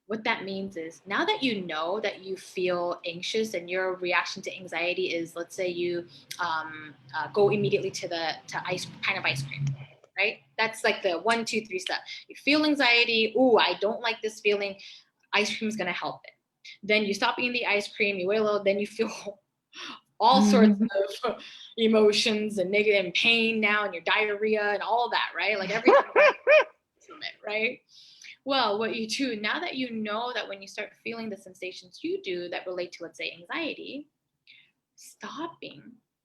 What that means is, now that you know that you feel anxious and your reaction to anxiety is, let's say you go immediately to pint of ice cream, right? That's like the 1, 2, 3 step. You feel anxiety. Ooh, I don't like this feeling. Ice cream is going to help it. Then you stop eating the ice cream. You wait a little. Then you feel all sorts of emotions and negative and pain now, and your diarrhea and all that, right? Like everything from it, right? Well, what you do now that you know that when you start feeling the sensations you do that relate to, let's say, anxiety, stopping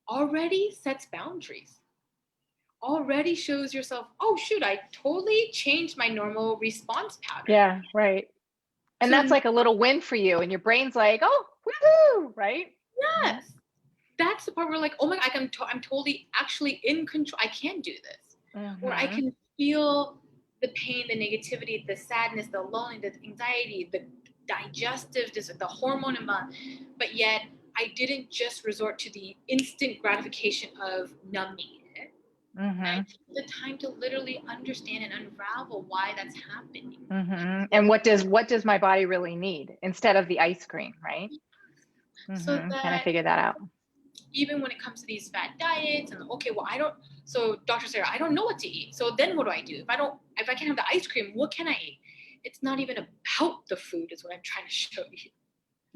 already sets boundaries, already shows yourself, oh, shoot, I totally changed my normal response pattern. Yeah, right. And So that's like a little win for you, and your brain's like, oh, woohoo, right? yes, that's the part where like, oh my God, I'm totally actually in control. I can do this. Or I can feel the pain, the negativity, the sadness, the loneliness, the anxiety, the digestive, the hormone imbalance, but yet I didn't just resort to the instant gratification of numbing it. I took the time to literally understand and unravel why that's happening. And what does my body really need instead of the ice cream, right? So Kind of that figure that out. even when it comes to these fat diets, and okay, well, so Dr. Sarah, I don't know what to eat. So then what do I do? If I can't have the ice cream, what can I eat? It's not even about the food, is what I'm trying to show you.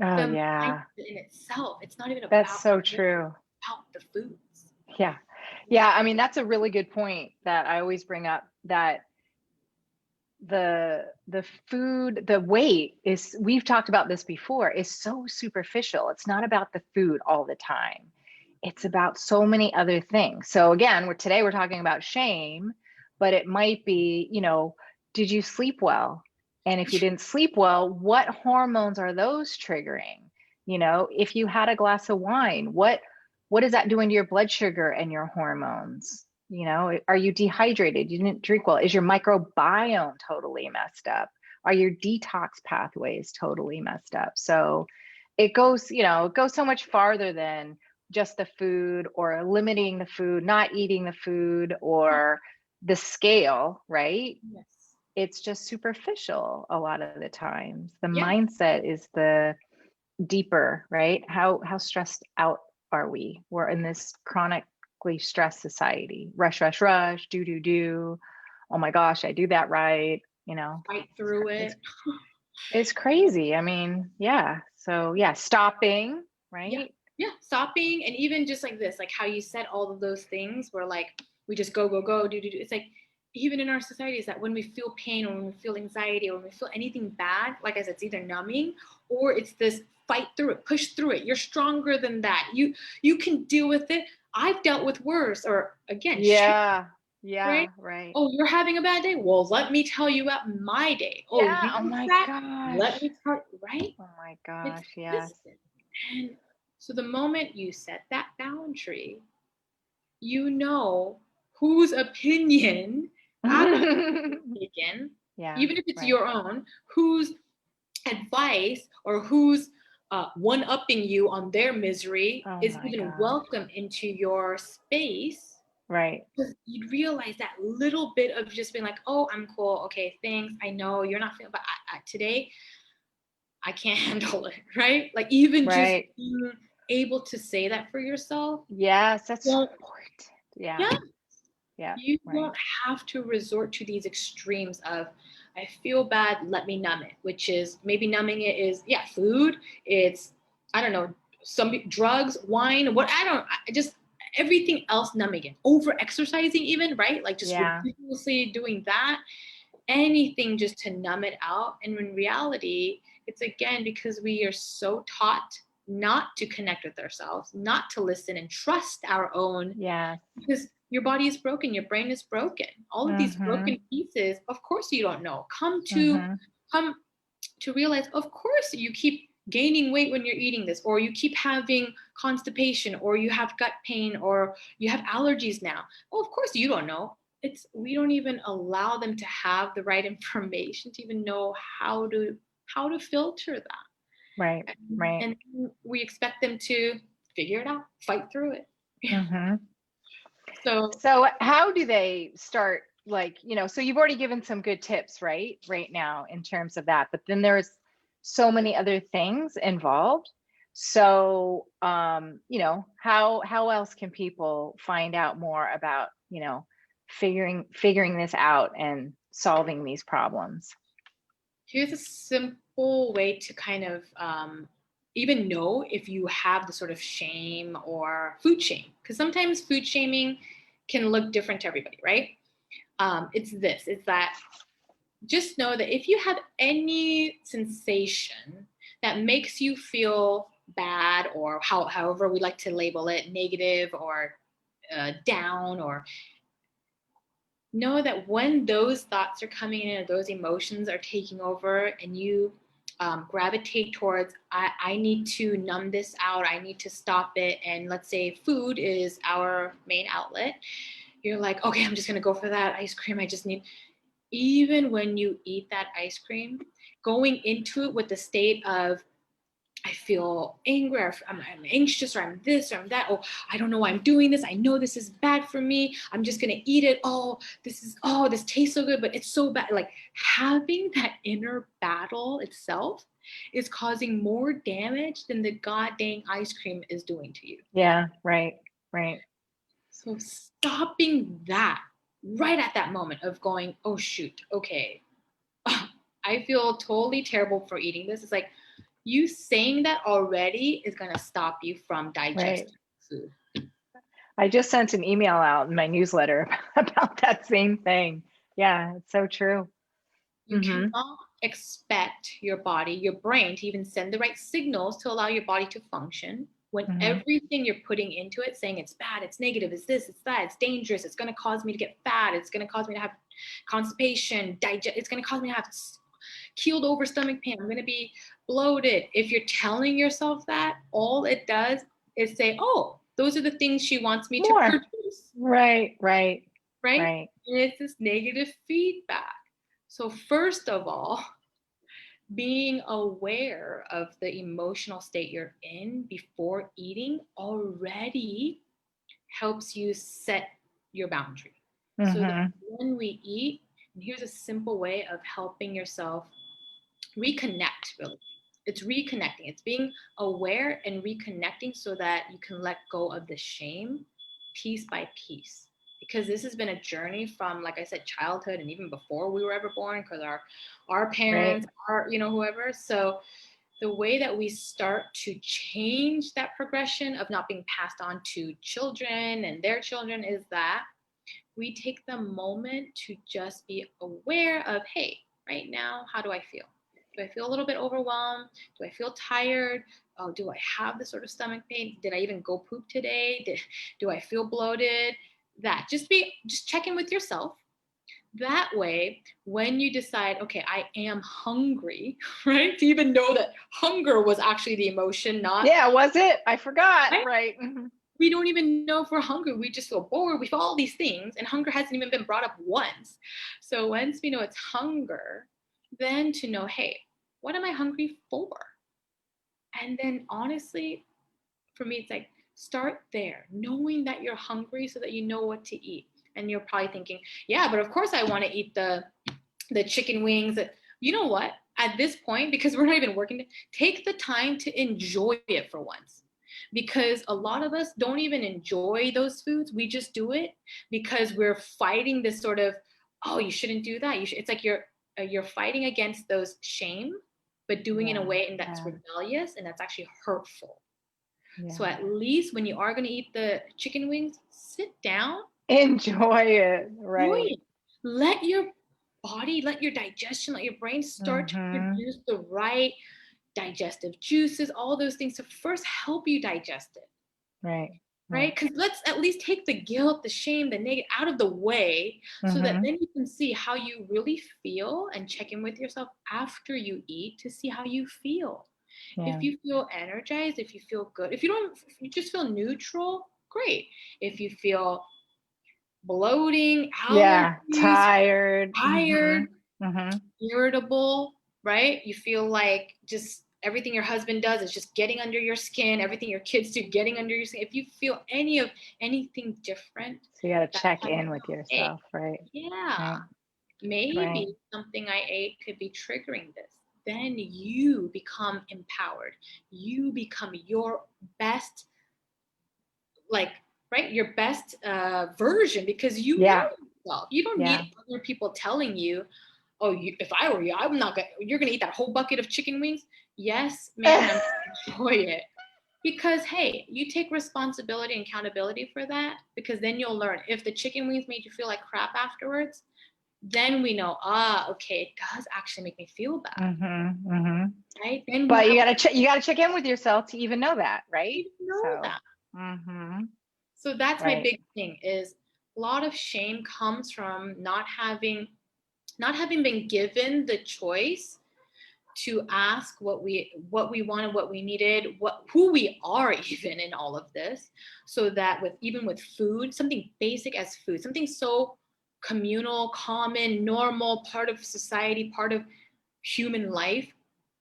Oh, The yeah. mindset in itself, it's not even That's about so true. about the foods. Yeah. Yeah. I mean, that's a really good point that I always bring up, that the food, the weight is, we've talked about this before, is so superficial. It's not about the food all the time. It's about so many other things. So again, today we're talking about shame, but it might be, did you sleep well? And if you didn't sleep well, what hormones are those triggering? If you had a glass of wine, what is that doing to your blood sugar and your hormones? Are you dehydrated? You didn't drink well. Is your microbiome totally messed up? Are your detox pathways totally messed up? So it goes so much farther than just the food, or limiting the food, not eating the food, or the scale, right? Yes. It's just superficial a lot of the times. The Yeah. mindset is the deeper, right? How stressed out are we? We're in this chronically stressed society. Rush, rush, rush, do, do, do. Oh my gosh, I do that right. Fight through it. It's crazy. I mean, yeah. So yeah, stopping, Yeah. right? Yeah. Stopping, and even just like this, like how you said all of those things were like, we just go, go, go, do, do, do. It's like, even in our society, is that when we feel pain or when we feel anxiety or when we feel anything bad, like I said, it's either numbing or it's this fight through it, push through it. You're stronger than that. You can deal with it. I've dealt with worse. Or again, Yeah. right? Yeah. Right. Oh, you're having a bad day? Well, let me tell you about my day. Oh, Yeah. you Oh were my sad? Let gosh. me tell you, right? Oh my It's gosh. Yes. listen. And so the moment you set that boundary, you know whose opinion after taken, Yeah. even if it's Right. your own, whose advice or whose one upping you on their misery Oh is my even gosh. welcome into your space. Right. Because you'd realize that little bit of just being like, oh, I'm cool. Okay, thanks. I know you're not feeling, but today I can't handle it, right? Like even just Right. being able to say that for yourself Yes. That's so won't, important. Yeah. yeah, Yeah. you Right. won't have to resort to these extremes of I feel bad, let me numb it, which is maybe numbing it is yeah, food, it's I don't know, some drugs, wine, what I just everything else numbing it, over exercising even, right? Like just Yeah. ridiculously doing that, anything just to numb it out. And in reality, it's again because we are so taught not to connect with ourselves, not to listen and trust our own, Yeah. because your body is broken, your brain is broken, all of these Mm-hmm. broken pieces, of course you don't know, Mm-hmm. come to realize, of course you keep gaining weight when you're eating this, or you keep having constipation, or you have gut pain, or you have allergies now. Oh, of course you don't know. It's we don't even allow them to have the right information to even know how to filter that, Right. Right. and we expect them to figure it out, fight through it. Mm-hmm. So So how do they start, like, so you've already given some good tips, right now in terms of that, but then there's so many other things involved. So how else can people find out more about, figuring this out and solving these problems? here's a simple way to kind of even know if you have the sort of shame or food shame, because sometimes food shaming can look different to everybody, right? It's that just know that if you have any sensation that makes you feel bad, or however we like to label it, negative or down, or know that when those thoughts are coming in or those emotions are taking over and you gravitate towards I need to numb this out, I need to stop it, and let's say food is our main outlet, you're like, okay, I'm just going to go for that ice cream, I just need, even when you eat that ice cream, going into it with the state of I feel angry, or I'm anxious, or I'm this, or I'm that. Oh, I don't know why I'm doing this. I know this is bad for me. I'm just gonna eat it. This tastes so good, but it's so bad. Like having that inner battle itself is causing more damage than the god dang ice cream is doing to you. Yeah. Right. Right. So stopping that right at that moment of going, oh shoot, okay, I feel totally terrible for eating this. It's like you saying that already is going to stop you from Right. digesting food. I just sent an email out in my newsletter about that same thing. Yeah, it's so true. You Mm-hmm. cannot expect your body, your brain to even send the right signals to allow your body to function when Mm-hmm. everything you're putting into it, saying it's bad, it's negative, it's this, it's that, it's dangerous, it's going to cause me to get fat, it's going to cause me to have constipation, it's going to cause me to have keeled over stomach pain, I'm going to be bloated. If you're telling yourself that, all it does is say, oh, those are the things she wants me to More. produce, Right, right, right? right. And it's this negative feedback. So, first of all, being aware of the emotional state you're in before eating already helps you set your boundary. So that Mm-hmm. when we eat, and here's a simple way of helping yourself reconnect, really. It's reconnecting, it's being aware and reconnecting so that you can let go of the shame piece by piece, because this has been a journey from, like I said, childhood and even before we were ever born, because our Right. parents are, whoever. So the way that we start to change that progression of not being passed on to children and their children is that we take the moment to just be aware of, hey, right now, how do I feel? Do I feel a little bit overwhelmed? Do I feel tired? Oh, do I have this sort of stomach pain? Did I even go poop today? Do I feel bloated? That just check in with yourself. That way, when you decide, okay, I am hungry, right? To even know that hunger was actually the emotion, not, yeah, was it? I forgot, right? right? We don't even know if we're hungry. We just feel bored. We feel all these things, and hunger hasn't even been brought up once. So once we know it's hunger, then to know, hey, what am I hungry for? And then honestly, for me, it's like start there, knowing that you're hungry so that you know what to eat. And you're probably thinking, yeah, but of course I want to eat the chicken wings. You know what? At this point, because we're not even working, take the time to enjoy it for once. Because a lot of us don't even enjoy those foods. We just do it because we're fighting this sort of, oh, you shouldn't do that. It's like you're fighting against those shame, but doing it in a way and that's rebellious and that's actually hurtful. Yeah. So at least when you are going to eat the chicken wings, sit down, enjoy it, right? Let your body, let your digestion, let your brain start to produce the right digestive juices, all those things to first help you digest it. Right? Because let's at least take the guilt, the shame, the negative out of the way so that then you can see how you really feel and check in with yourself after you eat to see how you feel. Yeah. If you feel energized, if you feel good, if you just feel neutral, great. If you feel bloating, allergies, tired, irritable, right? You feel like just everything your husband does is just getting under your skin, everything your kids do getting under your skin. If you feel anything different, so you got to check in with yourself, right? Yeah. Right. Maybe something I ate could be triggering this. Then you become empowered. You become your best, your best version because you know yourself. You don't need other people telling you, oh, if I were you, you're going to eat that whole bucket of chicken wings. Yes, man, I'm going to enjoy it. Because, hey, you take responsibility and accountability for that because then you'll learn. If the chicken wings made you feel like crap afterwards, then we know, okay, it does actually make me feel bad. Right? Then but you gotta check in with yourself to even know that, right? So that's my big thing is a lot of shame comes from not having been given the choice to ask what we wanted, what we needed, who we are even in all of this, so that even with food, something basic as food, something so communal, common, normal, part of society, part of human life,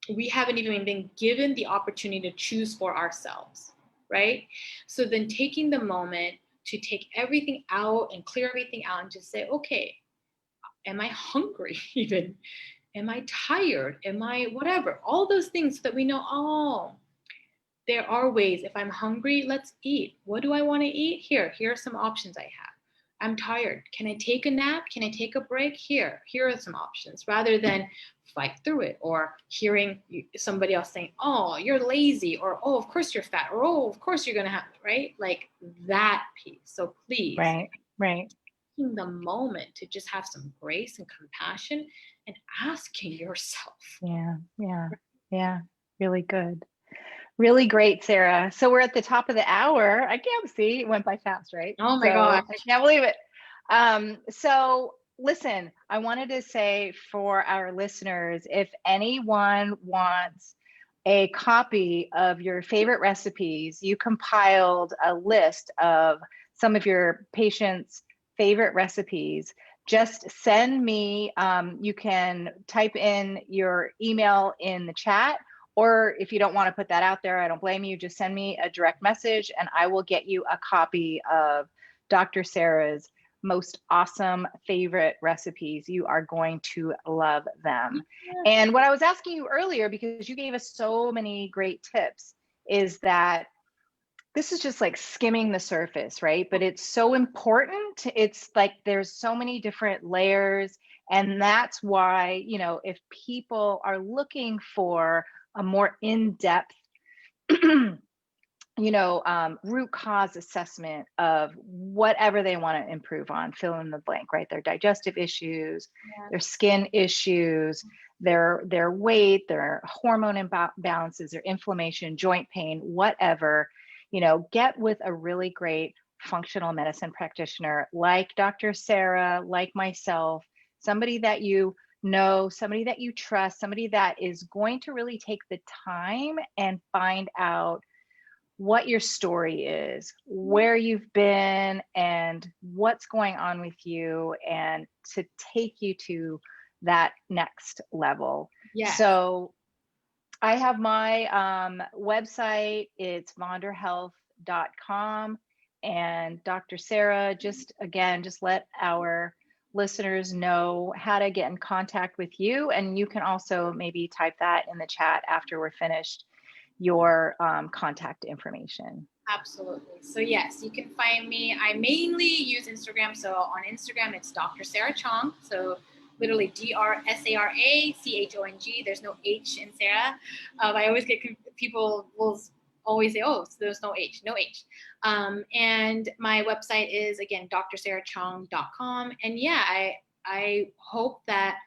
we haven't even been given the opportunity to choose for ourselves, right? So then taking the moment to take everything out and clear everything out and just say, okay, am I hungry even? Am I tired? Am I whatever? All those things so that we know, there are ways. If I'm hungry, let's eat. What do I want to eat? Here are some options I have. I'm tired. Can I take a nap? Can I take a break? Here are some options rather than fight through it or hearing somebody else saying, oh, you're lazy or, oh, of course you're fat or, oh, of course you're going to have, right? Like that piece. So please. Right. Taking the moment to just have some grace and compassion and asking yourself. Yeah. Really good. Really great, Sarah. So we're at the top of the hour. I can't see. It went by fast, right? Oh my gosh. I can't believe it. So listen, I wanted to say for our listeners, if anyone wants a copy of your favorite recipes, you compiled a list of some of your patients' favorite recipes. Just send me, you can type in your email in the chat, or if you don't want to put that out there, I don't blame you. Just send me a direct message and I will get you a copy of Dr. Sarah's most awesome favorite recipes. You are going to love them. And what I was asking you earlier, because you gave us so many great tips, is that this is just like skimming the surface, right? But it's so important. It's like there's so many different layers. And that's why, if people are looking for a more in-depth root cause assessment of whatever they want to improve on, fill in the blank, right? Their digestive issues, Yeah. their skin issues, their weight, their hormone imbalances, their inflammation, joint pain, whatever, get with a really great functional medicine practitioner like Dr. Sara, like myself, somebody that somebody that you trust, somebody that is going to really take the time and find out what your story is, where you've been, and what's going on with you, and to take you to that next level. Yes. So I have my website, it's vonderhealth.com. And Dr. Sara, just let our listeners know how to get in contact with you. And you can also maybe type that in the chat after we're finished, your contact information. Absolutely. So yes, you can find me. I mainly use Instagram. So on Instagram, it's Dr. Sara Chong. So literally DrSarachong. There's no H in Sarah. I always get people will always say, oh, so there's no H. And my website is, again, drsarachong.com. And yeah, I hope that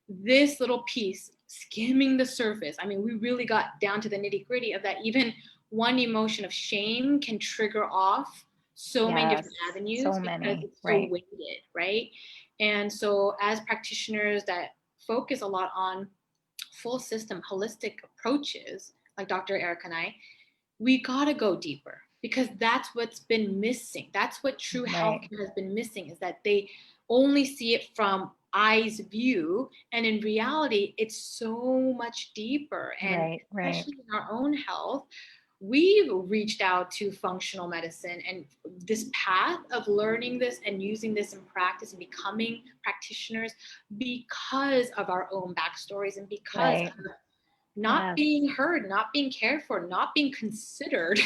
this little piece, skimming the surface, I mean, we really got down to the nitty gritty of that. Even one emotion of shame can trigger off so many different avenues because it's so weighted, right? And so as practitioners that focus a lot on full system holistic approaches, like Dr. Erica and I, we gotta go deeper, because that's what's been missing. That's what true healthcare has been missing, is that they only see it from eyes view, and in reality it's so much deeper. And especially in our own health, we've reached out to functional medicine, and this path of learning this and using this in practice and becoming practitioners because of our own backstories, and because of not being heard, not being cared for, not being considered.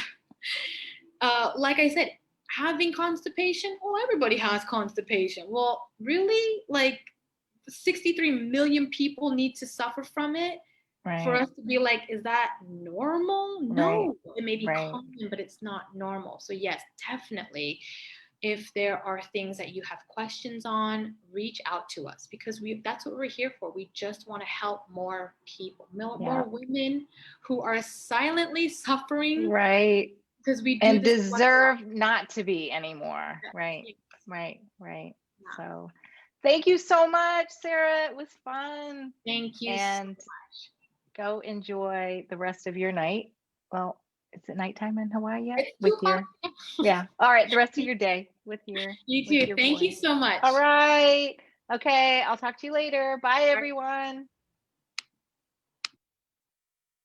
Like I said, having constipation, well, everybody has constipation. Well, really, like 63 million people need to suffer from it for us to be like, is that normal? No, it may be common, but it's not normal. So yes, definitely, if there are things that you have questions on, reach out to us, because that's what we're here for. We just want to help more people, more women who are silently suffering. Right. Because we do and deserve not to be anymore. Right. Yeah. So thank you so much, Sara. It was fun. Thank you and so much. Go enjoy the rest of your night. Well, is it nighttime in Hawaii yet? Yeah. All right, the rest of your day with your You too. Thank you so much. All right. Okay, I'll talk to you later. Bye, everyone.